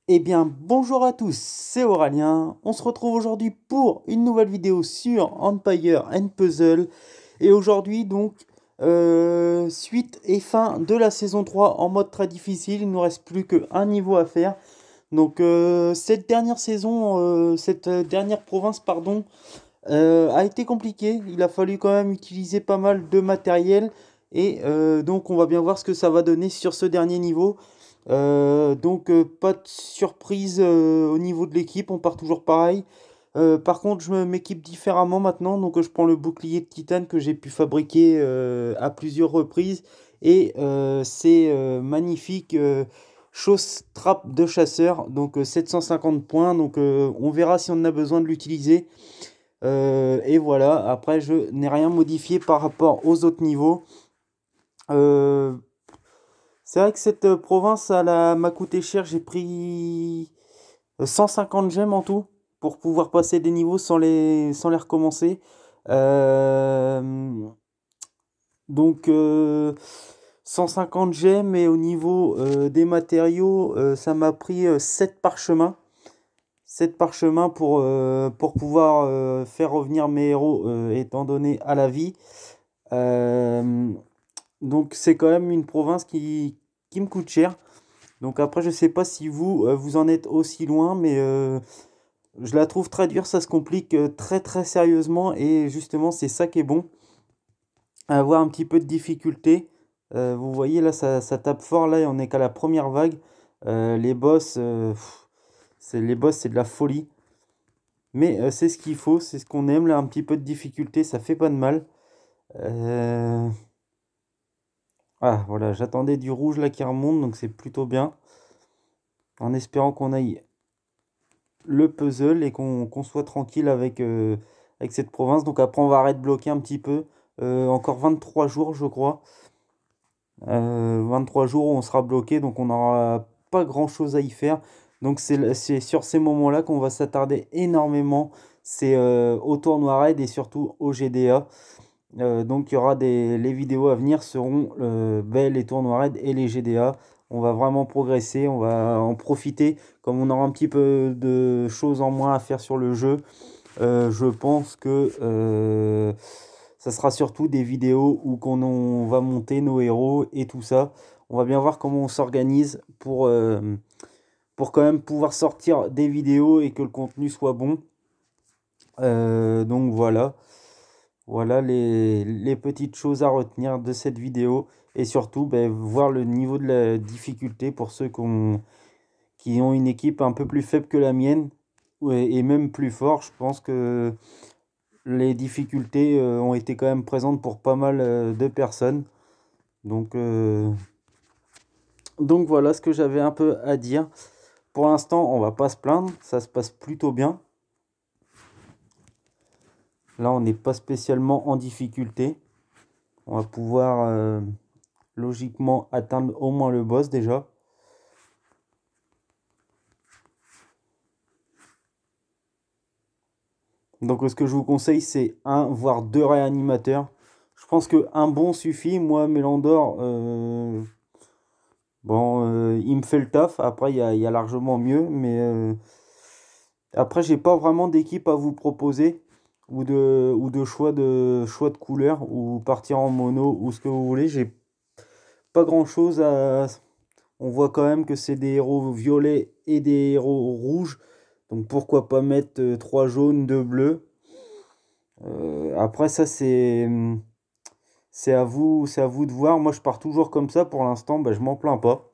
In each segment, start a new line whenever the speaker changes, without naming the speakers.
Eh bien, bonjour à tous, c'est Aurélien. On se retrouve aujourd'hui pour une nouvelle vidéo sur Empire and Puzzle. Et aujourd'hui, donc, suite et fin de la saison 3 en mode très difficile. Il ne nous reste plus qu'un niveau à faire. Donc, cette dernière saison, cette dernière province, pardon, a été compliquée. Il a fallu quand même utiliser pas mal de matériel. Et donc, on va bien voir ce que ça va donner sur ce dernier niveau. Pas de surprise au niveau de l'équipe, on part toujours pareil. Par contre, je m'équipe différemment maintenant, donc je prends le bouclier de titane que j'ai pu fabriquer à plusieurs reprises et c'est magnifique chose trappe de chasseur, donc 750 points, donc on verra si on a besoin de l'utiliser. Et voilà, après je n'ai rien modifié par rapport aux autres niveaux. Euh, c'est vrai que cette province m'a coûté cher. J'ai pris 150 gemmes en tout pour pouvoir passer des niveaux sans les recommencer. Euh, donc 150 gemmes et au niveau des matériaux, ça m'a pris 7 parchemins. 7 parchemins pour pouvoir faire revenir mes héros étant donné à la vie. Euh, donc c'est quand même une province qui me coûte cher. Donc après, je sais pas si vous en êtes aussi loin, mais je la trouve très dure, ça se complique très très sérieusement et justement c'est ça qui est bon, avoir un petit peu de difficulté. Vous voyez là, ça tape fort là et on n'est qu'à la première vague. Les boss, c'est de la folie. Mais c'est ce qu'il faut, c'est ce qu'on aime là, un petit peu de difficulté, ça fait pas de mal. Euh, Ah voilà, j'attendais du rouge là qui remonte, donc c'est plutôt bien. En espérant qu'on aille le puzzle et qu'on soit tranquille avec cette province. Donc après, on va arrêter de bloquer un petit peu. Encore 23 jours, je crois. 23 jours où on sera bloqué, donc on n'aura pas grand-chose à y faire. Donc c'est sur ces moments-là qu'on va s'attarder énormément. C'est au tournoi raid et surtout au GDA. Donc il y aura les vidéos à venir seront les tournois raid et les GDA. On va vraiment progresser, on va en profiter. Comme on aura un petit peu de choses en moins à faire sur le jeu, je pense que ça sera surtout des vidéos où on va monter nos héros et tout ça. On va bien voir comment on s'organise pour quand même pouvoir sortir des vidéos et que le contenu soit bon. Donc voilà. Voilà les petites choses à retenir de cette vidéo. Et surtout, ben, voir le niveau de la difficulté pour ceux qui ont une équipe un peu plus faible que la mienne. Et même plus fort. Je pense que les difficultés ont été quand même présentes pour pas mal de personnes. Donc, euh, donc voilà ce que j'avais un peu à dire. Pour l'instant, on va pas se plaindre. Ça se passe plutôt bien. Là, on n'est pas spécialement en difficulté. On va pouvoir logiquement atteindre au moins le boss déjà. Donc ce que je vous conseille, c'est un voire deux réanimateurs. Je pense que un bon suffit. Moi, Mélandor, bon, il me fait le taf. Après, il y a largement mieux. Mais après, j'ai pas vraiment d'équipe à vous proposer. Ou de choix de couleur. Ou partir en mono. Ou ce que vous voulez. J'ai pas grand-chose à... On voit quand même que c'est des héros violets et des héros rouges. Donc pourquoi pas mettre 3 jaunes, 2 bleus. Après ça c'est à vous de voir. Moi je pars toujours comme ça pour l'instant, bah, je m'en plains pas.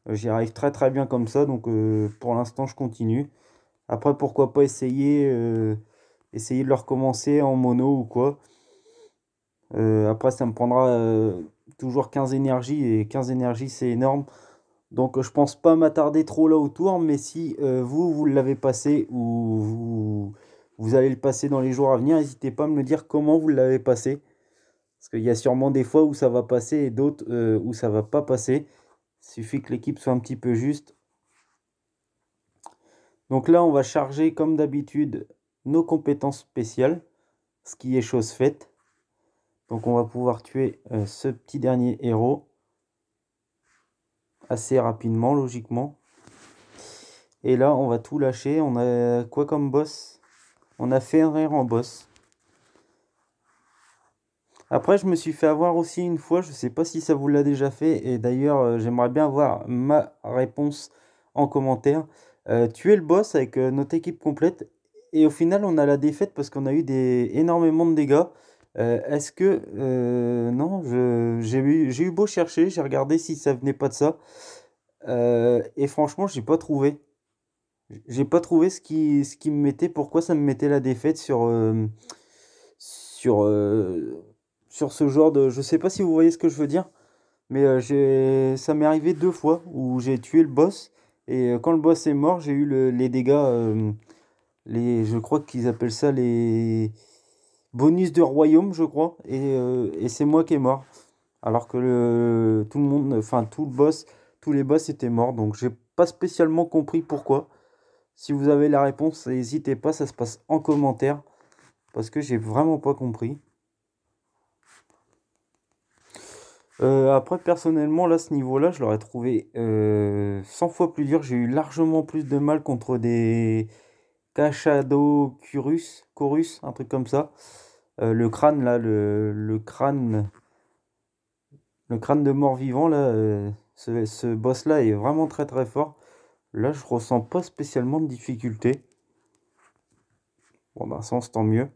J'y arrive très très bien comme ça, donc pour l'instant je continue. Après pourquoi pas essayer de le recommencer en mono ou quoi. Après ça me prendra toujours 15 énergies et 15 énergies c'est énorme. Donc je pense pas m'attarder trop là autour, mais si vous l'avez passé ou vous allez le passer dans les jours à venir, n'hésitez pas à me le dire comment vous l'avez passé. Parce qu'il y a sûrement des fois où ça va passer et d'autres où ça va pas passer. Il suffit que l'équipe soit un petit peu juste. Donc là, on va charger comme d'habitude nos compétences spéciales, ce qui est chose faite. Donc on va pouvoir tuer ce petit dernier héros assez rapidement, logiquement. Et là, on va tout lâcher. On a quoi comme boss? On a Fenrir en boss. Après, je me suis fait avoir aussi une fois. Je sais pas si ça vous l'a déjà fait. Et d'ailleurs, j'aimerais bien avoir ma réponse en commentaire. Tuer le boss avec notre équipe complète. Et au final, on a la défaite parce qu'on a eu énormément de dégâts. Est-ce que... non, j'ai eu beau chercher. J'ai regardé si ça venait pas de ça. Et franchement, j'ai pas trouvé. J'ai pas trouvé ce qui me mettait, pourquoi ça me mettait la défaite sur, sur ce genre de... Je sais pas si vous voyez ce que je veux dire, mais ça m'est arrivé 2 fois où j'ai tué le boss, et quand le boss est mort, j'ai eu les dégâts, je crois qu'ils appellent ça les bonus de royaume, je crois, et c'est moi qui est mort. Alors que tout le monde, enfin tous les boss étaient morts, donc j'ai pas spécialement compris pourquoi. Si vous avez la réponse, n'hésitez pas, ça se passe en commentaire. Parce que j'ai vraiment pas compris. Après, personnellement, là, ce niveau-là, je l'aurais trouvé 100 fois plus dur. J'ai eu largement plus de mal contre des Chorus, un truc comme ça. Le crâne, là, le crâne de mort-vivant, là, ce boss-là est vraiment très très fort. Là, je ressens pas spécialement de difficulté. Bon, dans un sens, tant mieux.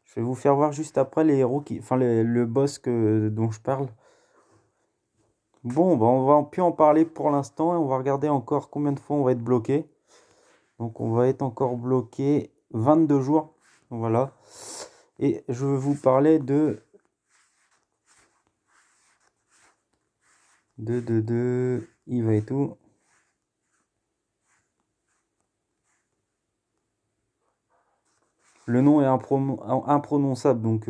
Je vais vous faire voir juste après les héros enfin le boss dont je parle. Bon, bah on va plus en parler pour l'instant et on va regarder encore combien de fois on va être bloqué. Donc on va être encore bloqué 22 jours. Voilà. Et je vais vous parler de Yves et tout. Le nom est imprononçable, donc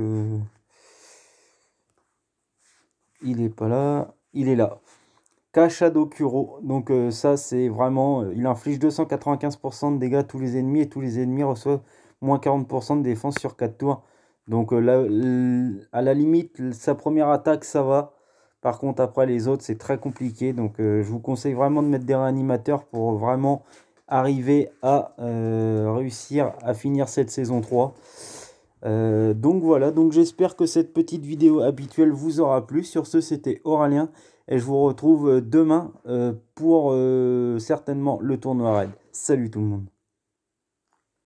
il est pas là. Il est là. Kashadokuro. Donc ça c'est vraiment... il inflige 295% de dégâts à tous les ennemis et tous les ennemis reçoivent moins 40% de défense sur 4 tours. Donc là, à la limite, sa première attaque ça va. Par contre après les autres c'est très compliqué. Donc je vous conseille vraiment de mettre des réanimateurs pour vraiment arriver à réussir à finir cette saison 3. Donc voilà, donc j'espère que cette petite vidéo habituelle vous aura plu. Sur ce, c'était Aurélien et je vous retrouve demain pour certainement le tournoi raid. Salut tout le monde.